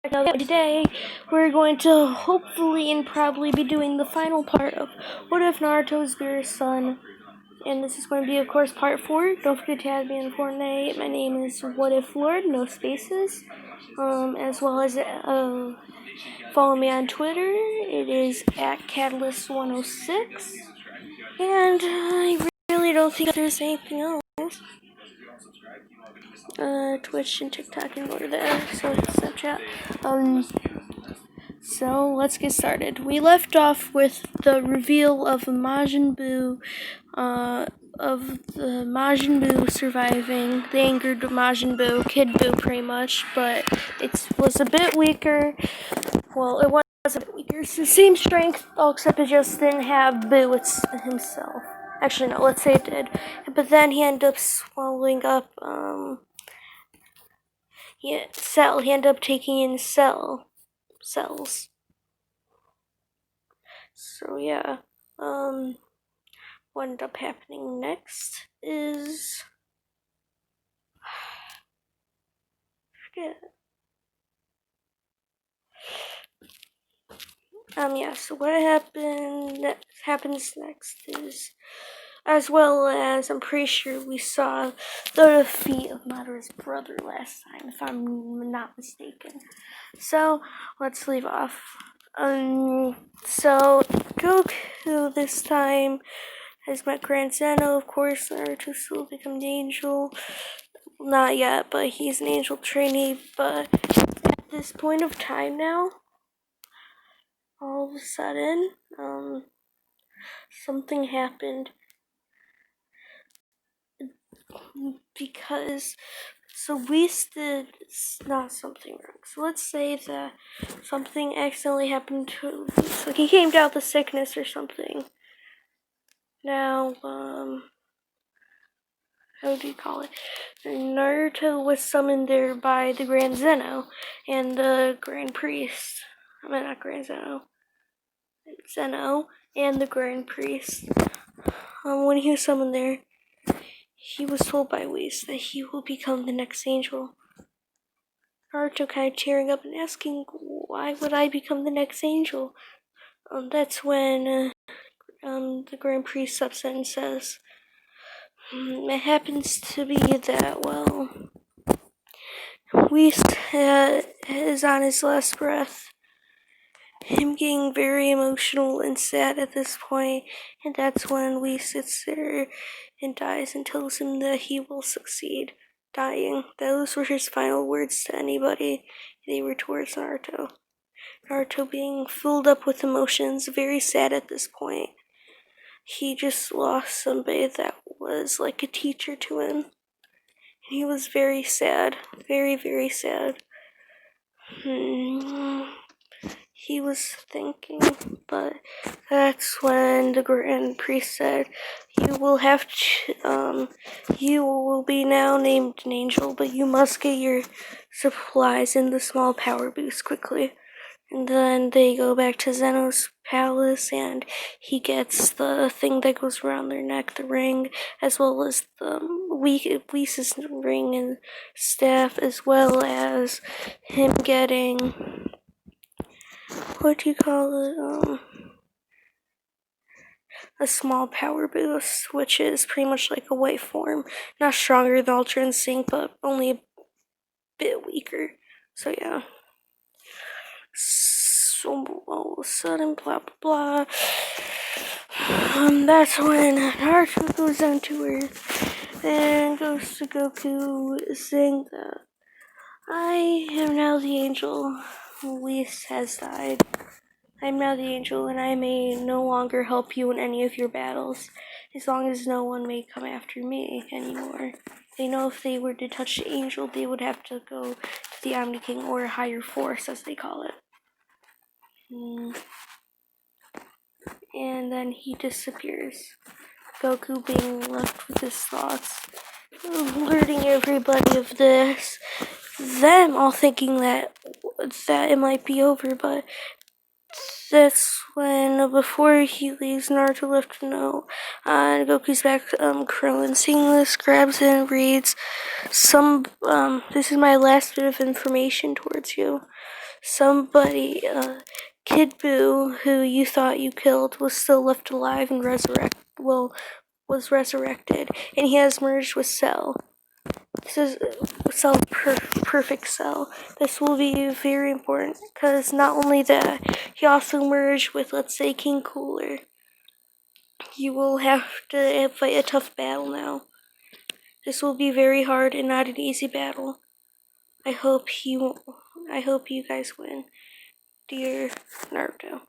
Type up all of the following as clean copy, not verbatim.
Today, we're going to hopefully and probably be doing the final part of What If Naruto's Beerus Son. And this is going to be, of course, part 4. Don't forget to add me in Fortnite. My name is What If Lord, no spaces. As well as follow me on Twitter. It is at Catalyst106. And I really don't think there's anything else. Twitch and TikTok and more there. So Snapchat. So let's get started. We left off with the reveal of Majin Buu, surviving. They angered Majin Buu, Kid Buu pretty much, but it was a bit weaker. Well, it was a bit weaker. It's the same strength, except it just didn't have Buu himself. Actually, no, let's say it did. But then he ended up swallowing up, Cell. He ended up taking in cells. So yeah, what ended up happening next is, forget. So what happens next is, as well as, I'm pretty sure we saw the defeat of Madara's brother last time, if I'm not mistaken. So, let's leave off. So, Goku this time has met Grand Zeno, of course. Naruto still become the angel. Not yet, but he's an angel trainee. But at this point of time now, all of a sudden, something happened. Because, so Whis did not something wrong. So let's say that something accidentally happened to Whis. Like he came down with a sickness or something. Now, how do you call it? Naruto was summoned there by the Grand Zeno and the Grand Priest. Not Grand Zeno. Zeno and the Grand Priest. When he was summoned there, he was told by Whis that he will become the next angel. Naruto kind of tearing up and asking, why would I become the next angel? That's when the Grand Priest steps in and says, it happens to be that, well, Whis is on his last breath. Him getting very emotional and sad at this point, and that's when Whis sits there and dies and tells him that he will succeed. Dying. Those were his final words to anybody. They were towards Naruto. Naruto being filled up with emotions, very sad at this point. He just lost somebody that was like a teacher to him. He was very sad. Very, very sad. He was thinking, but that's when the Grand Priest said, you will be now named an angel, but you must get your supplies in the small power boost quickly. And then they go back to Zeno's palace, and he gets the thing that goes around their neck, the ring, as well as the Whis' ring and staff, as well as him getting, a small power boost, which is pretty much like a white form. Not stronger than Ultra Instinct, but only a bit weaker. So yeah. So all of a sudden, blah blah blah. That's when Naruto goes down to Earth and goes to Goku, saying that I am now the angel. Whis has died. I'm now the angel, and I may no longer help you in any of your battles, as long as no one may come after me anymore. They know if they were to touch the angel, they would have to go to the Omni King, or a higher force, as they call it. And then he disappears. Goku being left with his thoughts, alerting everybody of this. Them all thinking that it might be over, but that's when, before he leaves, Naruto left a note on Goku's back. Krillin, seeing this, grabs it and reads, this is my last bit of information towards you. somebody, Kid Buu, who you thought you killed, was still left alive and was resurrected, and he has merged with Cell. This is perfect Cell. This will be very important because not only that, he also merged with, let's say, King Cooler. You will have to fight a tough battle now. This will be very hard and not an easy battle. I hope you guys win, dear Naruto.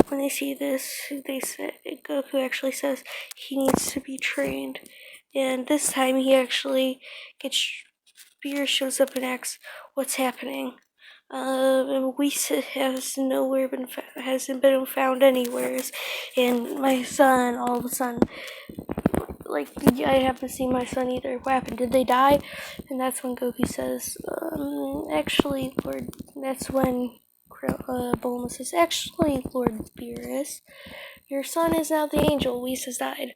When they see this, Goku actually says he needs to be trained, and this time he actually Beerus shows up and asks what's happening. And Whis hasn't been found anywhere, and my son all of a sudden, like, I haven't seen my son either. What happened? Did they die? And that's when Goku says, actually, Lord. That's when Bulma says, actually, Lord Beerus, your son is now the angel. Whis has died.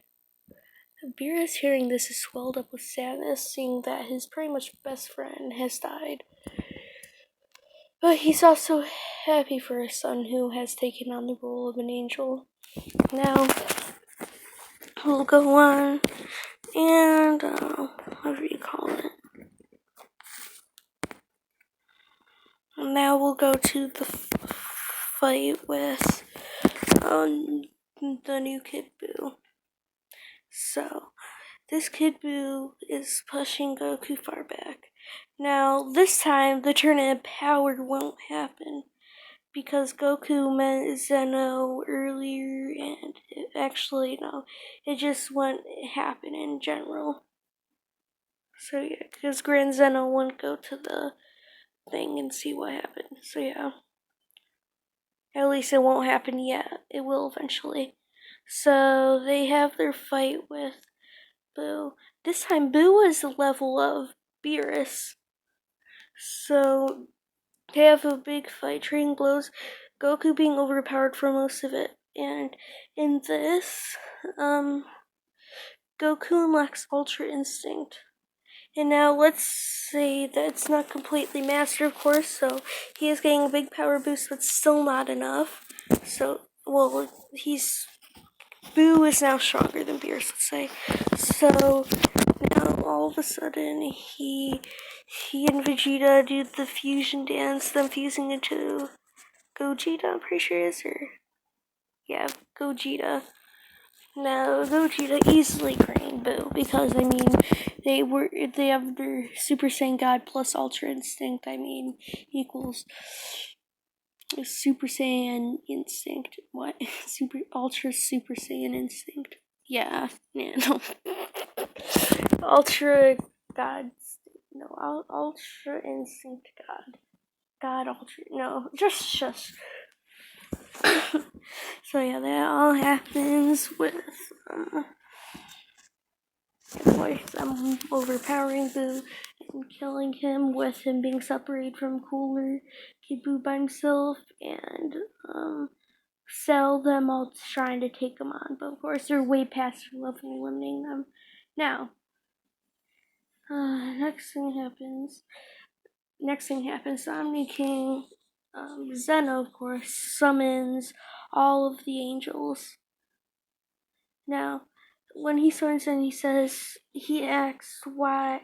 Beerus, hearing this, is swelled up with sadness, seeing that his pretty much best friend has died. But he's also happy for his son, who has taken on the role of an angel. Now, we'll go on, and, whatever you call it. Now we'll go to the fight with, the new Kid Buu. So, this Kid Buu is pushing Goku far back. Now, this time, the turn in power won't happen, because Goku met Zeno earlier, and it just won't happen in general. So yeah, because Grand Zeno won't go to the thing and see what happened. So yeah, at least it won't happen yet. It will eventually. So they have their fight with Boo. This time Boo is the level of Beerus. So they have a big fight, trading blows, Goku being overpowered for most of it. And in this, Goku unlocks Ultra Instinct. And now let's say that it's not completely mastered, of course, so he is getting a big power boost, but still not enough. So, Boo is now stronger than Beerus, let's say. So, now all of a sudden, he and Vegeta do the fusion dance, them fusing into Gogeta, I'm pretty sure it is, or, yeah, Gogeta. Now, Gogeta easily trained Boo, because, they have their Super Saiyan God plus Ultra Instinct, equals Super Saiyan Instinct. What? Ultra Super Saiyan Instinct. Yeah, no. Ultra God. No, Ultra Instinct God. God Ultra. No, just shush. So yeah, that all happens with, I'm overpowering Boo and killing him, with him being separated from Cooler, Kid Boo by himself, and, Cell them all trying to take him on. But of course, they're way past their level, eliminating them. Now, next thing happens, Omni King, Zeno, of course, summons all of the angels. Now, when he summons them, he asks what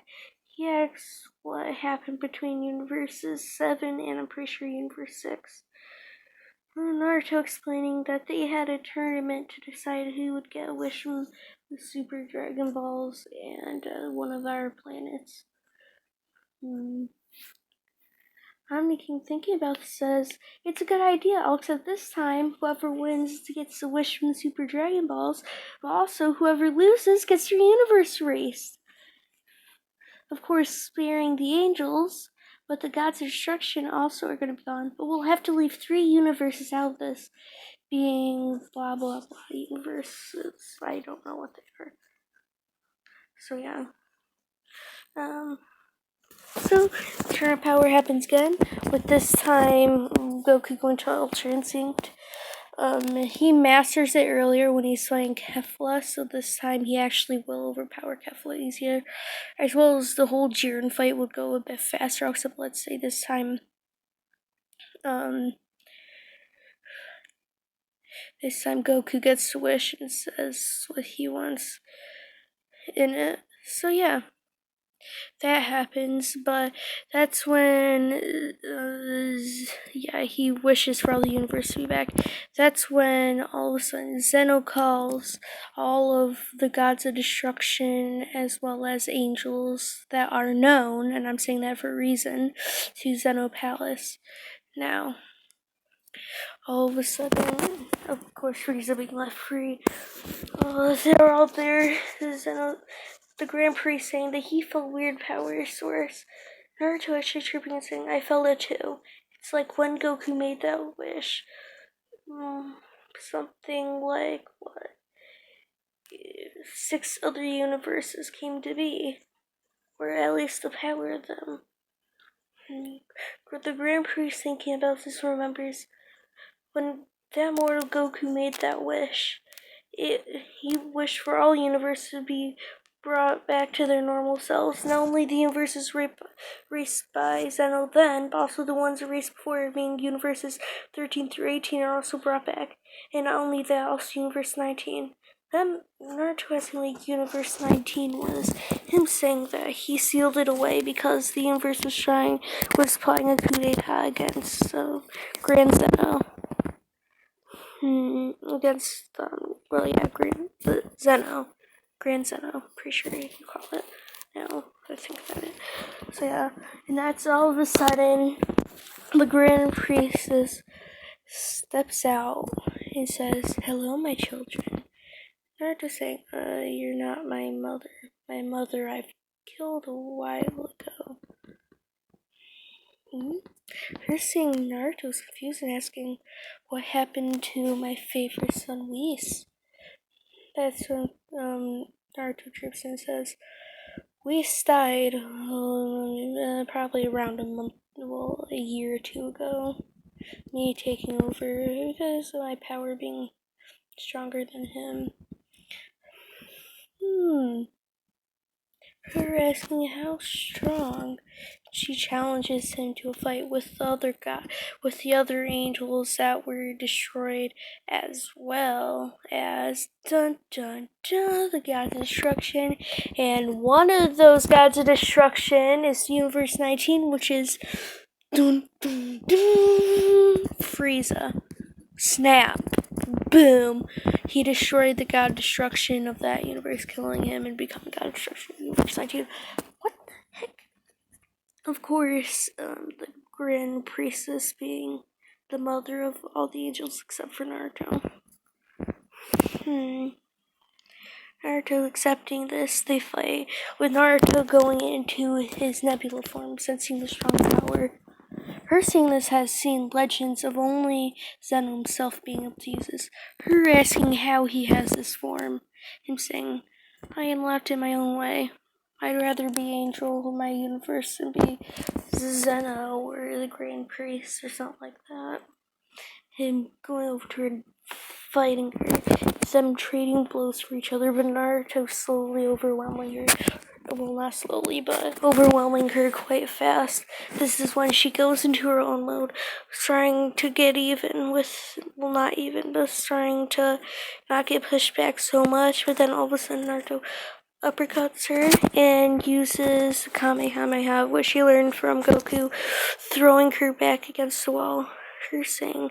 happened between universes 7 and I'm pretty sure universe 6. Naruto explaining that they had a tournament to decide who would get a wish from the Super Dragon Balls and, one of our planets. Omni King, thinking about this, says, it's a good idea, except this time, whoever wins gets a wish from the Super Dragon Balls, but also whoever loses gets their universe erased. Of course, sparing the angels, but the gods of destruction also are going to be gone. But we'll have to leave 3 universes out of this, being blah blah blah universes. I don't know what they are. So yeah. So turn of power happens again, with this time Goku going to Ultra Instinct. He masters it earlier when he's fighting Kefla, so this time he actually will overpower Kefla easier, as well as the whole Jiren fight would go a bit faster, except let's say this time This time Goku gets to wish and says what he wants in it. So yeah, that happens, but that's when, he wishes for all the universe to be back. That's when all of a sudden Zeno calls all of the gods of destruction as well as angels that are known, and I'm saying that for a reason, to Zeno Palace. Now, all of a sudden, of course, Frieza being left free, they're all there. Zeno, the Grand Priest, saying that he felt weird power source. Naruto actually tripping and saying, I felt it too. It's like when Goku made that wish. Something like, 6 other universes came to be. Or at least the power of them. The Grand Priest thinking about this remembers when that mortal Goku made that wish. He wished for all universes to be brought back to their normal selves. Not only the universes erased by Zeno then, but also the ones erased before, being universes 13 through 18 are also brought back. And not only that, also universe 19. Then Naruto asking like universe 19 was him saying that he sealed it away because the universe was plotting a coup d'etat against Grand Zeno. Against Grand Zeno, pretty sure you can call it. Now I think about it. So yeah, and that's all of a sudden the Grand Priestess steps out and says, "Hello, my children." Naruto saying, "You're not my mother. My mother I've killed a while ago." Her seeing Naruto's confused and asking, "What happened to my favorite son, Whis?" That's when Naruto trips and says, Whis died probably around a year or two ago. Me taking over because of my power being stronger than him. Her asking how strong. She challenges him to a fight with the other angels that were destroyed, as well as the gods of destruction. And one of those gods of destruction is Universe 19, which is Frieza. Snap. Boom. He destroyed the god of destruction of that universe, killing him and becoming god of destruction of Universe 19. What the heck? Of course, the Grand Priestess being the mother of all the angels except for Naruto. Naruto accepting this, they fight, with Naruto going into his Nebula form, sensing the strong power. Her seeing this has seen legends of only Zeno himself being able to use this. Her asking how he has this form. Him saying, I am left in my own way. I'd rather be Angel of my universe than be Zeno or the Grand Priest or something like that. Him going over to her and fighting her. Them trading blows for each other, but Naruto slowly overwhelming her. Well, not slowly, but overwhelming her quite fast. This is when she goes into her own mode, trying to get even with, well, not even, but trying to not get pushed back so much. But then all of a sudden, Naruto uppercuts her and uses Kamehameha, which she learned from Goku, throwing her back against the wall. Her saying,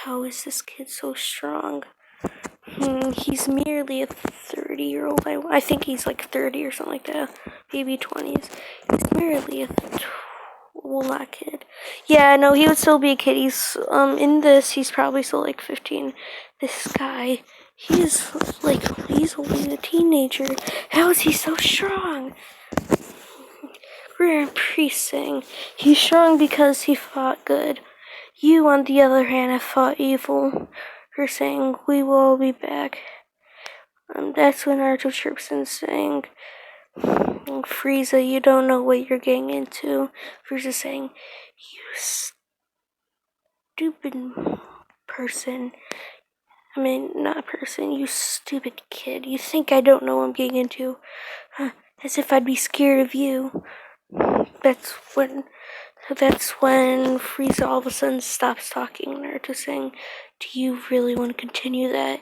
how is this kid so strong? He's merely a 30-year-old. I think he's like 30 or something like that. Maybe 20s. He's merely not kid. Yeah, no, he would still be a kid. He's, in this, he's probably still like 15. This guy, he's only a teenager. How is he so strong? Grand Priest saying, he's strong because he fought good. You, on the other hand, have fought evil. Her saying, we will all be back. That's when Naruto chirps in saying, Frieza, you don't know what you're getting into. Frieza saying, you stupid person. I mean, not person, you stupid kid. You think I don't know what I'm getting into? As if I'd be scared of you. That's when That's when Frieza all of a sudden stops talking. Naruto saying, "Do you really want to continue that?"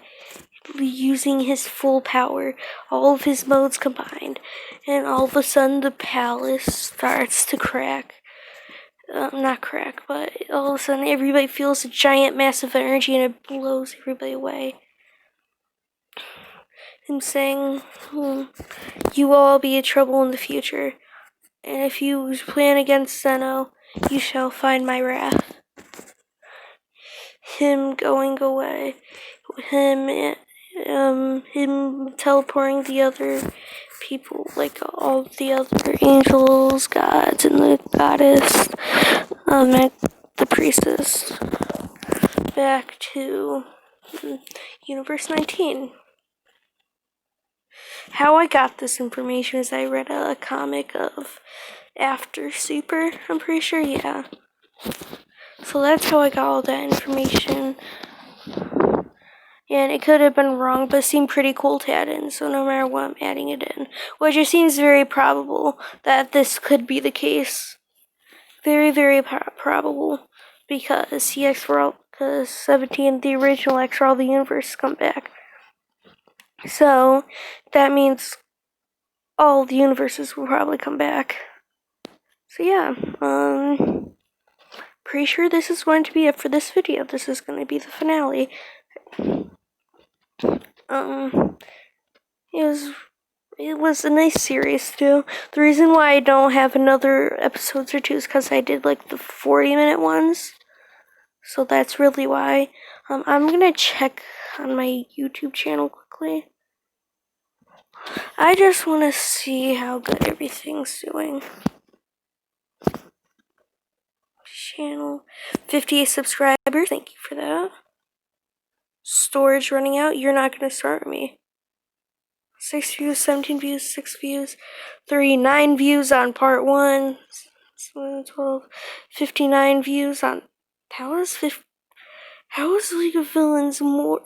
Using his full power, all of his modes combined, and all of a sudden the palace starts to crack. Not crack, but all of a sudden everybody feels a giant massive energy and it blows everybody away. Him saying, "You will all be in trouble in the future, and if you plan against Zeno, you shall find my wrath." Him going away, him teleporting the other people, like all the other angels, gods, and the goddess, and the priestess, back to Universe 19. How I got this information is I read a comic of After Super, I'm pretty sure, yeah. So that's how I got all that information. And it could have been wrong, but it seemed pretty cool to add in, so no matter what, I'm adding it in. Which it seems very probable that this could be the case. Very, very probable. Because because 17, the original X for all the universe come back. So, that means all the universes will probably come back. So yeah, pretty sure this is going to be it for this video. This is going to be the finale. It was a nice series too. The reason why I don't have another episodes or two is because I did like the 40-minute ones. So that's really why. I'm gonna check on my YouTube channel quickly. I just want to see how good everything's doing. Channel 58 subscribers. Thank you for that. Storage running out. You're not gonna start me. 6 views, 17 views, 6 views, 39 views on part 1, 12, 59 views on, how is League of Villains more,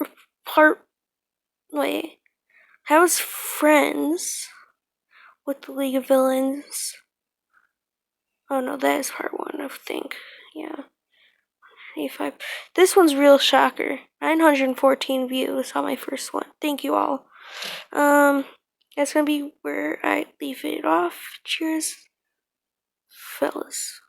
how is Friends with the League of Villains? Oh no, that is part 1, I think, yeah. 85. This one's real shocker. 914 views on my first one. Thank you all. That's gonna be where I leave it off. Cheers, fellas.